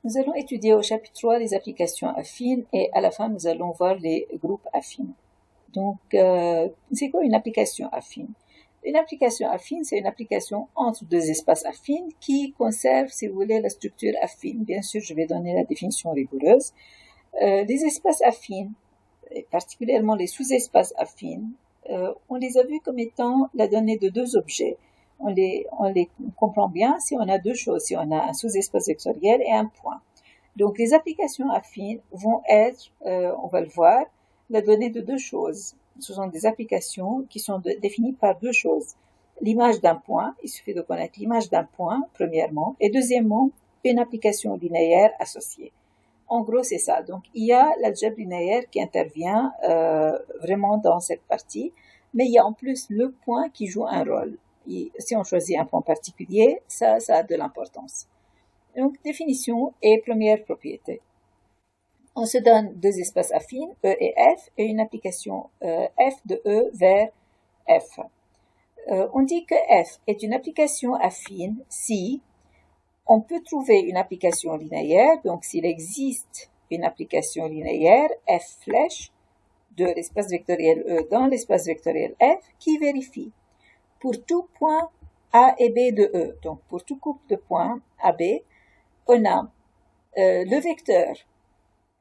Nous allons étudier au chapitre 3 les applications affines et à la fin, nous allons voir les groupes affines. Donc, c'est quoi une application affine? Une application affine, c'est une application entre deux espaces affines qui conserve, si vous voulez, la structure affine. Bien sûr, je vais donner la définition rigoureuse. Les espaces affines, et particulièrement les sous-espaces affines, on les a vus comme étant la donnée de deux objets. On les comprend bien si on a deux choses, si on a un sous-espace vectoriel et un point. Donc, les applications affines vont être, on va le voir, la donnée de deux choses. Ce sont des applications qui sont définies par deux choses. L'image d'un point, il suffit de connaître l'image d'un point, premièrement, et deuxièmement, une application linéaire associée. En gros, c'est ça. Donc, il y a l'algèbre linéaire qui intervient vraiment dans cette partie, mais il y a en plus le point qui joue un rôle. Et si on choisit un point particulier, ça a de l'importance. Donc, définition et première propriété. On se donne deux espaces affines, E et F, et une application F de E vers F. On dit que F est une application affine si on peut trouver une application linéaire, donc s'il existe une application linéaire, F flèche, de l'espace vectoriel E dans l'espace vectoriel F, qui vérifie pour tout point A et B de E, donc pour tout couple de points AB, on a le vecteur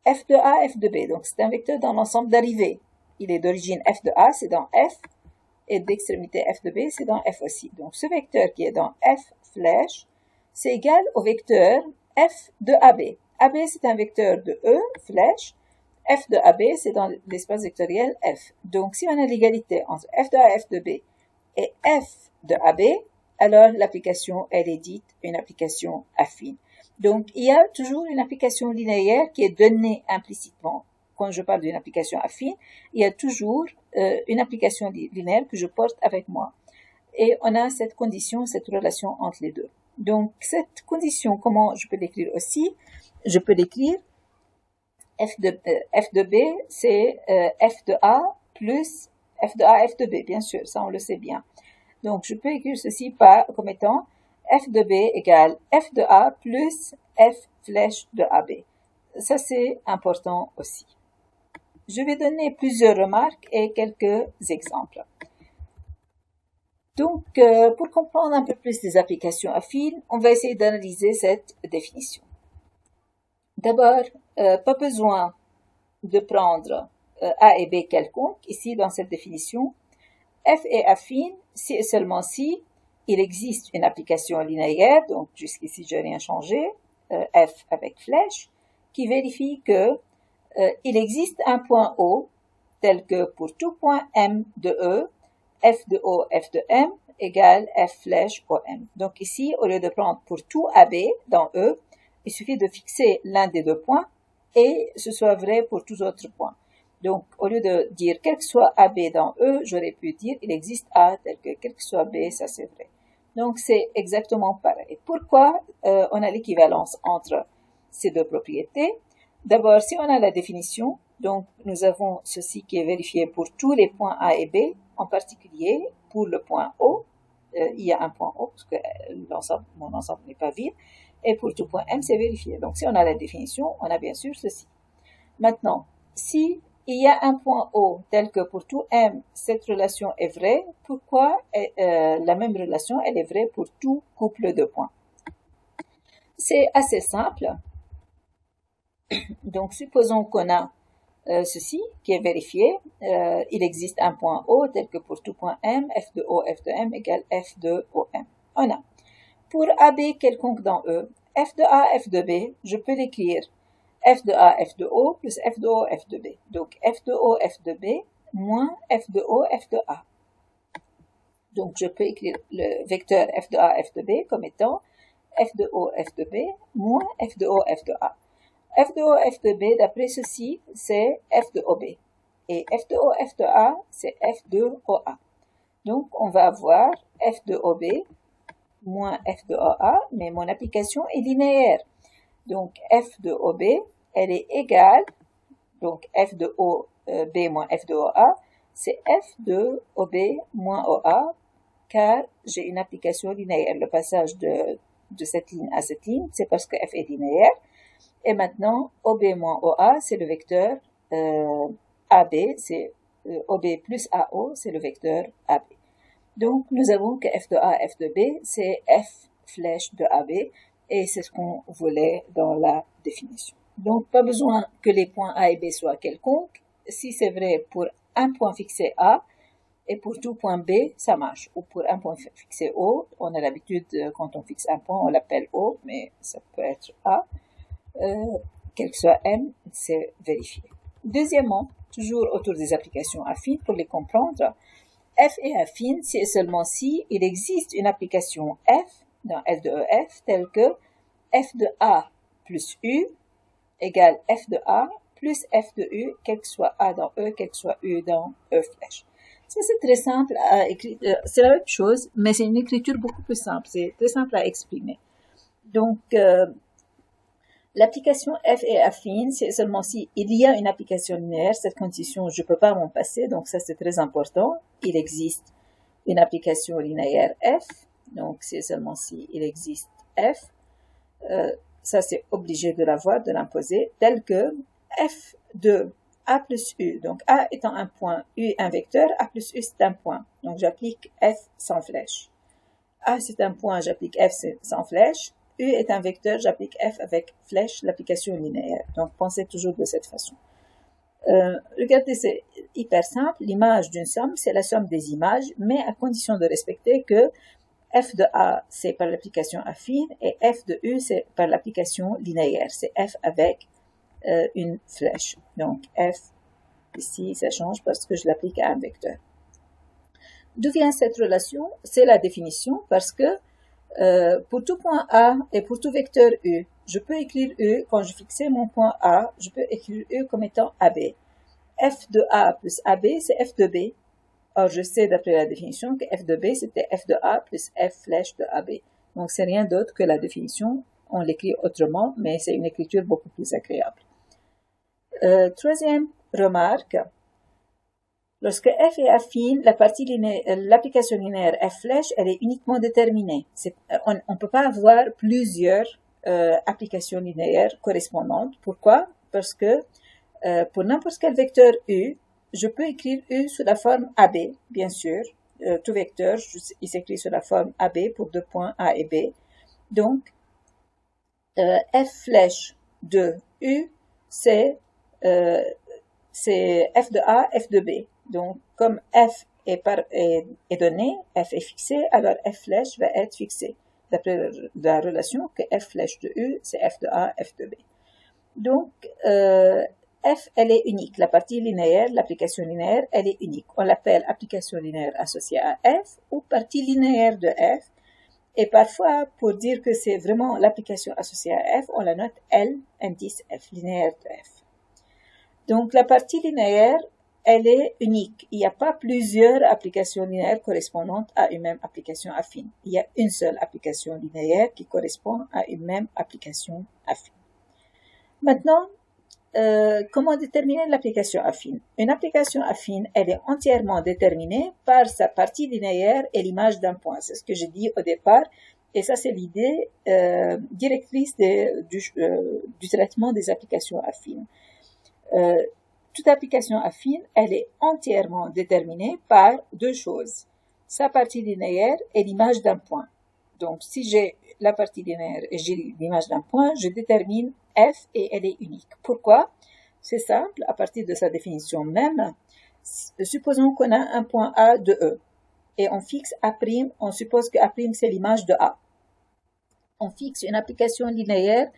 f de A, f de B. Donc, c'est un vecteur dans l'ensemble d'arrivée. Il est d'origine f de A, c'est dans F, et d'extrémité f de B, c'est dans F aussi. Donc, ce vecteur qui est dans F flèche, c'est égal au vecteur f de AB. AB, c'est un vecteur de E flèche. F de AB, c'est dans l'espace vectoriel F. Donc, si on a l'égalité entre f de A, f de B et f de AB, alors l'application, elle est dite une application affine. Donc, il y a toujours une application linéaire qui est donnée implicitement. Quand je parle d'une application affine, il y a toujours une application linéaire que je porte avec moi. Et on a cette condition, cette relation entre les deux. Donc, cette condition, comment je peux l'écrire aussi? Je peux l'écrire f de B, c'est f de A plus f de A, f de B, bien sûr, ça on le sait bien. Donc, je peux écrire ceci comme étant f de B égale f de A plus f flèche de AB. Ça, c'est important aussi. Je vais donner plusieurs remarques et quelques exemples. Donc, pour comprendre un peu plus les applications affines, on va essayer d'analyser cette définition. D'abord, pas besoin de prendre A et B quelconques, ici dans cette définition. F est affine si et seulement si il existe une application linéaire, donc jusqu'ici je n'ai rien changé, F avec flèche, qui vérifie que il existe un point O, tel que pour tout point M de E, F de O, F de M égale F flèche OM. Donc ici, au lieu de prendre pour tout AB dans E, il suffit de fixer l'un des deux points et ce soit vrai pour tous autres points. Donc, au lieu de dire quel que soit AB dans E, j'aurais pu dire il existe A tel que quel que soit B, ça c'est vrai. Donc, c'est exactement pareil. Pourquoi on a l'équivalence entre ces deux propriétés? D'abord, si on a la définition, donc nous avons ceci qui est vérifié pour tous les points A et B, en particulier pour le point O, il y a un point O parce que mon ensemble n'est pas vide, et pour tout point M, c'est vérifié. Donc, si on a la définition, on a bien sûr ceci. Maintenant, si il y a un point O tel que pour tout M, cette relation est vraie, pourquoi la même relation, elle est vraie pour tout couple de points? C'est assez simple. Donc, supposons qu'on a ceci qui est vérifié. Il existe un point O tel que pour tout point M, f de O, f de M égale f de OM. On a. Pour AB quelconque dans E, f de A, f de B, je peux l'écrire f de A, f de O, plus f de O, f de B. Donc, f de O, f de B, moins f de O, f de A. Donc, je peux écrire le vecteur f de A, f de B comme étant f de O, f de B, moins f de O, f de A. F de O, f de B, d'après ceci, c'est f de OB. Et f de O, f de A, c'est f de OA. Donc, on va avoir f de OB moins f de OA, mais mon application est linéaire. Donc, f de OB, elle est égale, donc f de OB moins f de OA, c'est f de OB moins OA, car j'ai une application linéaire. Le passage de cette ligne à cette ligne, c'est parce que f est linéaire. Et maintenant, OB moins OA, c'est le vecteur AB, c'est OB plus AO, c'est le vecteur AB. Donc, nous avons que f de A, f de B, c'est f flèche de AB, et c'est ce qu'on voulait dans la définition. Donc, pas besoin que les points A et B soient quelconques. Si c'est vrai pour un point fixé A, et pour tout point B, ça marche. Ou pour un point fixé O, on a l'habitude, quand on fixe un point, on l'appelle O, mais ça peut être A. Quel que soit M, c'est vérifié. Deuxièmement, toujours autour des applications affines, pour les comprendre, f est affine si et seulement si il existe une application f dans f de EF telle que f de A plus U égale f de A plus f de U, quel que soit A dans E, quel que soit U dans E flèche. Ça, c'est très simple à écrire. C'est la même chose, mais c'est une écriture beaucoup plus simple. C'est très simple à exprimer. Donc, l'application f est affine, c'est seulement si il y a une application linéaire. Cette condition, je peux pas m'en passer, donc ça, c'est très important. Il existe une application linéaire f, donc c'est seulement si il existe f. Ça, c'est obligé de l'avoir, de l'imposer, tel que f de A plus U. Donc, A étant un point, U un vecteur, A plus U c'est un point. Donc, j'applique f sans flèche. A c'est un point, j'applique f sans flèche. U est un vecteur, j'applique f avec flèche, l'application linéaire. Donc, pensez toujours de cette façon. Regardez, c'est hyper simple. L'image d'une somme, c'est la somme des images, mais à condition de respecter que f de A, c'est par l'application affine, et f de U, c'est par l'application linéaire. C'est f avec une flèche. Donc, f, ici, ça change parce que je l'applique à un vecteur. D'où vient cette relation? C'est la définition, parce que pour tout point A et pour tout vecteur U, je peux écrire U, quand je fixais mon point A, je peux écrire U comme étant AB. F de A plus AB, c'est F de B. Or, je sais d'après la définition que F de B, c'était F de A plus F flèche de AB. Donc, c'est rien d'autre que la définition. On l'écrit autrement, mais c'est une écriture beaucoup plus agréable. Troisième remarque. Lorsque f est affine, l'application linéaire f flèche, elle est uniquement déterminée. On ne peut pas avoir plusieurs applications linéaires correspondantes. Pourquoi? Parce que pour n'importe quel vecteur U, je peux écrire U sous la forme AB, bien sûr. Tout vecteur, il s'écrit sous la forme AB pour deux points A et B. Donc, f flèche de U, c'est f de A, f de B. Donc, comme f est donné, f est fixé, alors f flèche va être fixé. D'après la relation que f flèche de U, c'est f de A, f de B. Donc, f, elle est unique. La partie linéaire, l'application linéaire, elle est unique. On l'appelle application linéaire associée à f ou partie linéaire de f. Et parfois, pour dire que c'est vraiment l'application associée à f, on la note L, indice f, linéaire de f. Donc, la partie linéaire, elle est unique. Il n'y a pas plusieurs applications linéaires correspondantes à une même application affine. Il y a une seule application linéaire qui correspond à une même application affine. Maintenant, comment déterminer l'application affine? Une application affine, elle est entièrement déterminée par sa partie linéaire et l'image d'un point. C'est ce que j'ai dit au départ. Et ça, c'est l'idée directrice du traitement des applications affines. Toute application affine, elle est entièrement déterminée par deux choses. Sa partie linéaire et l'image d'un point. Donc, si j'ai la partie linéaire et j'ai l'image d'un point, je détermine f et elle est unique. Pourquoi? C'est simple, à partir de sa définition même. Supposons qu'on a un point A de E et on fixe A', on suppose que A' c'est l'image de A. On fixe une application linéaire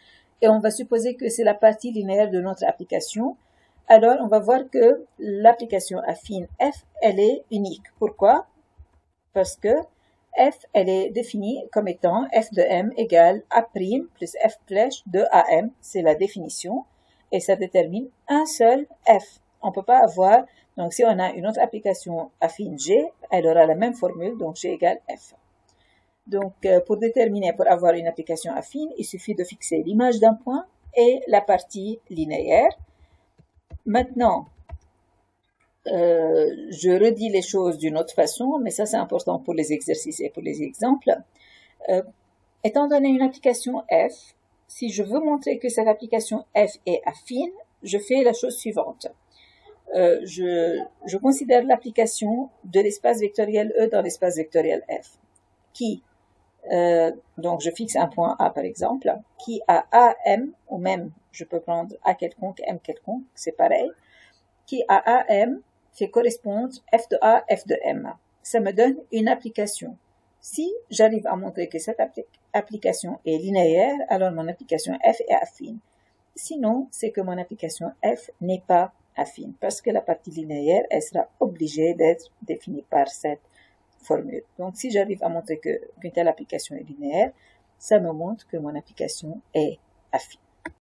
et on va supposer que c'est la partie linéaire de notre application. Alors, on va voir que l'application affine f, elle est unique. Pourquoi? Parce que f, elle est définie comme étant f de m égale A' plus f flèche de AM. C'est la définition. Et ça détermine un seul f. On ne peut pas avoir, donc si on a une autre application affine G, elle aura la même formule, donc G égale f. Donc, pour avoir une application affine, il suffit de fixer l'image d'un point et la partie linéaire. Maintenant, je redis les choses d'une autre façon, mais ça c'est important pour les exercices et pour les exemples. Étant donné une application f, si je veux montrer que cette application F est affine, je fais la chose suivante. Je considère l'application de l'espace vectoriel E dans l'espace vectoriel F, qui, donc je fixe un point A par exemple, qui a AM, ou même je peux prendre A quelconque, M quelconque, c'est pareil, qui a AM fait correspondre F de A, F de M. Ça me donne une application. Si j'arrive à montrer que cette application est linéaire, alors mon application F est affine. Sinon, c'est que mon application F n'est pas affine, parce que la partie linéaire, elle sera obligée d'être définie par cette formule. Donc, si j'arrive à montrer qu'une telle application est linéaire, ça me montre que mon application est affine.